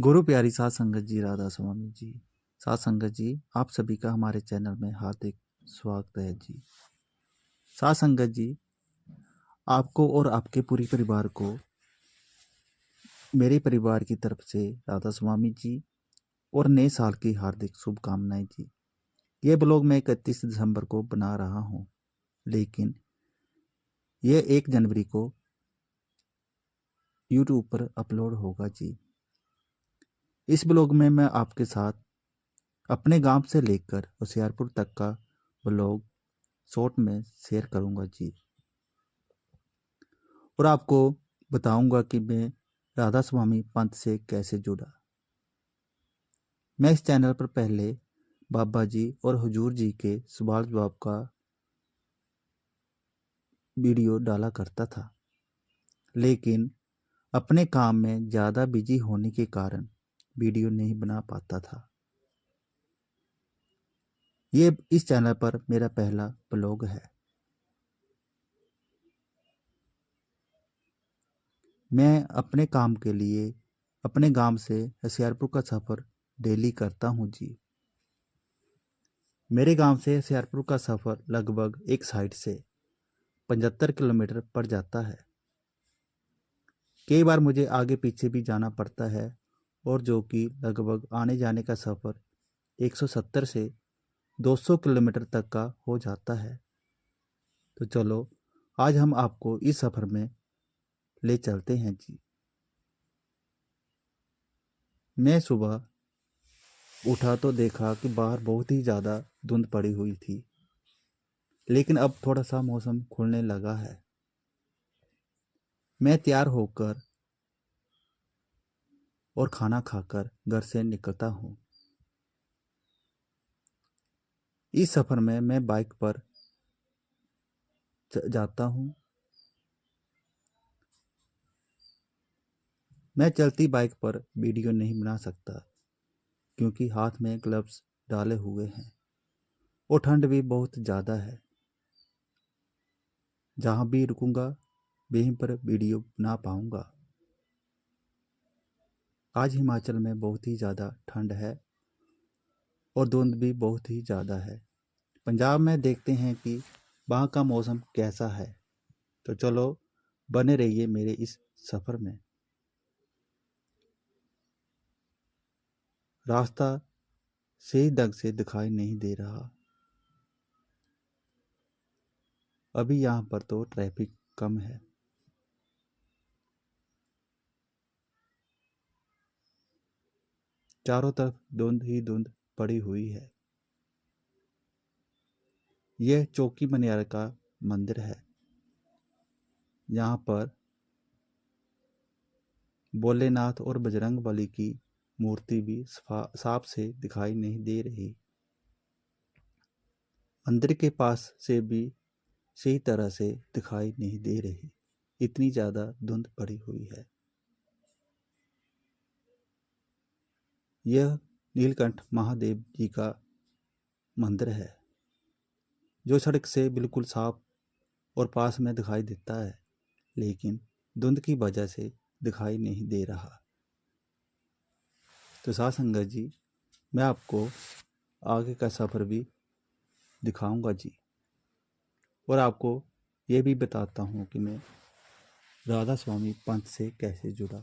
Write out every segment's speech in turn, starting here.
गुरु प्यारी साध संगत जी, राधा स्वामी जी। साध संगत जी, आप सभी का हमारे चैनल में हार्दिक स्वागत है जी। साध संगत जी, आपको और आपके पूरे परिवार को मेरे परिवार की तरफ से राधा स्वामी जी और नए साल की हार्दिक शुभकामनाएं जी। ये ब्लॉग मैं 31 दिसंबर को बना रहा हूँ, लेकिन यह 1 जनवरी को यूट्यूब पर अपलोड होगा जी। इस ब्लॉग में मैं आपके साथ अपने गांव से लेकर होशियारपुर तक का ब्लॉग शॉर्ट में शेयर करूंगा जी, और आपको बताऊंगा कि मैं राधा स्वामी पंथ से कैसे जुड़ा। मैं इस चैनल पर पहले बाबा जी और हुजूर जी के सवाल जवाब का वीडियो डाला करता था, लेकिन अपने काम में ज़्यादा बिजी होने के कारण वीडियो नहीं बना पाता था। ये इस चैनल पर मेरा पहला ब्लॉग है। मैं अपने काम के लिए अपने गांव से होशियारपुर का सफ़र डेली करता हूं जी। मेरे गांव से होशियारपुर का सफ़र लगभग एक साइड से 75 किलोमीटर पड़ जाता है। कई बार मुझे आगे पीछे भी जाना पड़ता है, और जो कि लगभग आने जाने का सफ़र 170 से 200 किलोमीटर तक का हो जाता है। तो चलो, आज हम आपको इस सफ़र में ले चलते हैं जी। मैं सुबह उठा तो देखा कि बाहर बहुत ही ज़्यादा धुंध पड़ी हुई थी, लेकिन अब थोड़ा सा मौसम खुलने लगा है। मैं तैयार होकर और खाना खाकर घर से निकलता हूँ। इस सफ़र में मैं बाइक पर जाता हूँ। मैं चलती बाइक पर वीडियो नहीं बना सकता, क्योंकि हाथ में ग्लव्स डाले हुए हैं और ठंड भी बहुत ज़्यादा है। जहाँ भी रुकूंगा वहीं पर वीडियो बना पाऊंगा। आज हिमाचल में बहुत ही ज़्यादा ठंड है और धुंध भी बहुत ही ज़्यादा है। पंजाब में देखते हैं कि वहाँ का मौसम कैसा है। तो चलो, बने रहिए मेरे इस सफ़र में। रास्ता सही ढंग से दिखाई नहीं दे रहा। अभी यहाँ पर तो ट्रैफिक कम है। चारों तरफ धुंध ही धुंध पड़ी हुई है। यह चौकी मनियार का मंदिर है। यहाँ पर भोलेनाथ और बजरंगबली की मूर्ति भी साफ से दिखाई नहीं दे रही। मंदिर के पास से भी सही तरह से दिखाई नहीं दे रही, इतनी ज़्यादा धुंध पड़ी हुई है। यह नीलकंठ महादेव जी का मंदिर है, जो सड़क से बिल्कुल साफ और पास में दिखाई देता है, लेकिन धुंध की वजह से दिखाई नहीं दे रहा। तो साथ संगत जी, मैं आपको आगे का सफ़र भी दिखाऊंगा जी, और आपको ये भी बताता हूँ कि मैं राधा स्वामी पंथ से कैसे जुड़ा।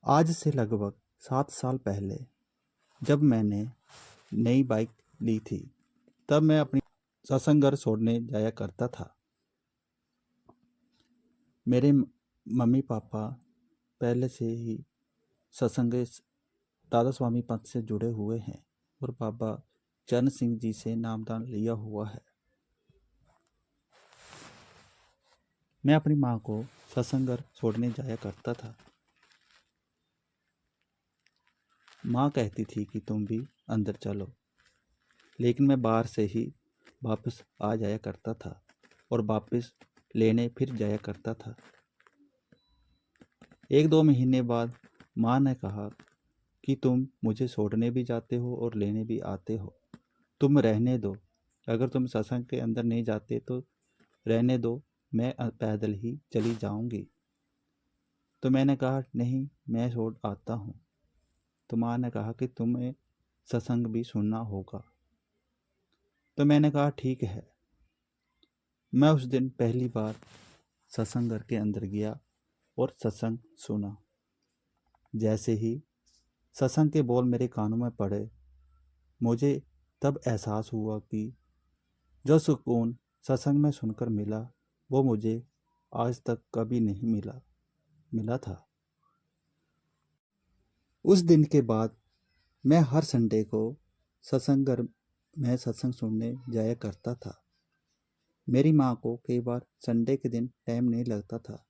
आज से लगभग 7 साल पहले जब मैंने नई बाइक ली थी, तब मैं अपनी सत्संग घर छोड़ने जाया करता था। मेरे मम्मी पापा पहले से ही सत्संग राधा स्वामी पंथ से जुड़े हुए हैं, और बाबा चरण सिंह जी से नामदान लिया हुआ है। मैं अपनी माँ को सत्संग घर छोड़ने जाया करता था। माँ कहती थी कि तुम भी अंदर चलो, लेकिन मैं बाहर से ही वापस आ जाया करता था और वापस लेने फिर जाया करता था। 1-2 महीने बाद माँ ने कहा कि तुम मुझे छोड़ने भी जाते हो और लेने भी आते हो, तुम रहने दो। अगर तुम सत्संग के अंदर नहीं जाते तो रहने दो, मैं पैदल ही चली जाऊंगी। तो मैंने कहा नहीं, मैं छोड़ आता हूँ। तो माँ ने कहा कि तुम्हें सत्संग भी सुनना होगा। तो मैंने कहा ठीक है। मैं उस दिन पहली बार सत्संग घर के अंदर गया और सत्संग सुना। जैसे ही सत्संग के बोल मेरे कानों में पड़े, मुझे तब एहसास हुआ कि जो सुकून सत्संग में सुनकर मिला वो मुझे आज तक कभी नहीं मिला था। उस दिन के बाद मैं हर संडे को सत्संग घर में सत्संग सुनने जाया करता था। मेरी माँ को कई बार संडे के दिन टाइम नहीं लगता था,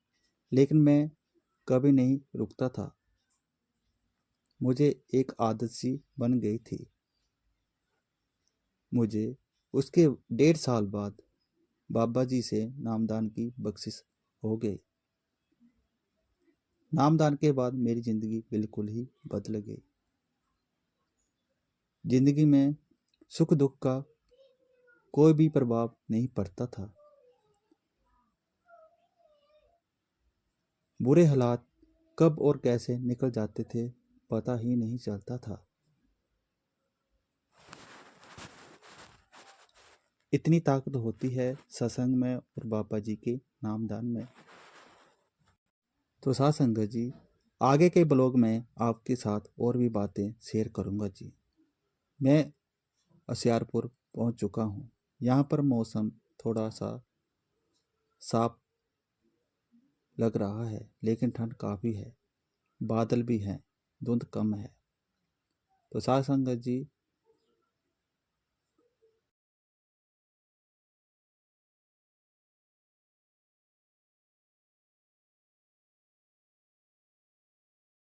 लेकिन मैं कभी नहीं रुकता था। मुझे एक आदत सी बन गई थी। मुझे उसके 1.5 साल बाद बाबा जी से नामदान की बख्शिश हो गई। नामदान के बाद मेरी जिंदगी बिल्कुल ही बदल गई। जिंदगी में सुख दुख का कोई भी प्रभाव नहीं पड़ता था। बुरे हालात कब और कैसे निकल जाते थे पता ही नहीं चलता था। इतनी ताकत होती है सत्संग में और बाबा जी के नामदान में। तो साथ संगत जी, आगे के ब्लॉग में आपके साथ और भी बातें शेयर करूंगा जी। मैं होशियारपुर पहुंच चुका हूं। यहाँ पर मौसम थोड़ा सा साफ लग रहा है, लेकिन ठंड काफ़ी है। बादल भी हैं, धुंध कम है। तो साथ संगत जी,